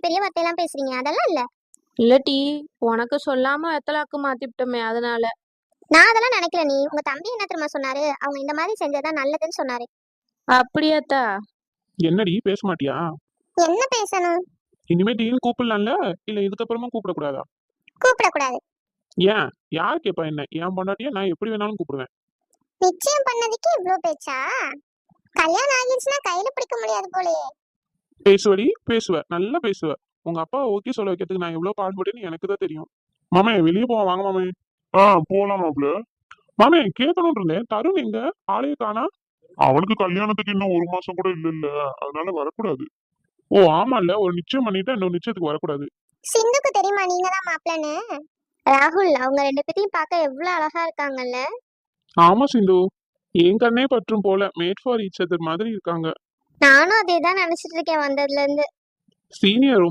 பெரிய வார்த்தையெல்லாம் பேசுறீங்க? அதெல்லாம் இல்ல. இல்லட்டி, உனக்கு சொல்லாம வெத்தலாக்கு மாத்திவிட்டோமே அதனால. நான் அதெல்லாம் நினைக்கல. உங்க தம்பி என்ன தெரியுமா சொன்னாரு? அவங்க இந்த மாதிரி செஞ்சதான் நல்லதுன்னு சொன்னாரு. அப்படியாத்தா? என்னடி பேச மாட்டியா? என்ன பேசணும்? இனிமே டீன்னு கூப்பிடலாம்ல, இல்ல இதுக்கப்புறமா கூப்பிடக்கூடாதா? கூப்பிடக்கூடாது. ஏன்? யார் கேப்பா என்ன? என் பொண்டாட்டியா நான் எப்படி வேணாலும் கூப்பிடுவேன். நிச்சயம் பண்ணதுக்கு இவ்ளோ பேச்சா? கல்யாணம் ஆகிடுச்சுன்னா கையில பிடிக்க முடியாது போலயே. பேசுவடி, பேசுவ, நல்லா பேசுவ. உங்க அப்பா ஓகே சொல்ல வைக்கிறதுக்கு நான் எவ்வளவு பாடுபட்டேன்னு எனக்கு தான் தெரியும். மாமே வெளியே போவோம் வாங்க மாமே. போலாம் மாப்ள. மாமே கேட்கணும்னு இருந்தேன், தருண் எங்க? ஆளையே காணா. அவனுக்கு கல்யாணத்துக்கு இன்னும் 1 மாசம் கூட இல்ல, அதனால வரக்கூடாது. ஓ ஆமால, ஒரு நிச்சயம் பண்ணிட்டு இன்னொரு நிச்சயத்துக்கு வரக்கூடாது. சிந்துக்கு தெரியுமா நீங்க தான் மாப்பிள்ளன்னு? ராகுல், அவங்க 2 பேத்தையும் பார்க்க எவ்வளவு அழகா இருக்காங்கல்ல. ஆமா சிந்து, என் கண்ணே பற்றும் போல மேட் ஃபார் ஈச் அதர் மாதிரி இருக்காங்க. நானும் அதே தான் நினைச்சிட்டு இருக்கேன் வந்ததுல இருந்து. சீனியர்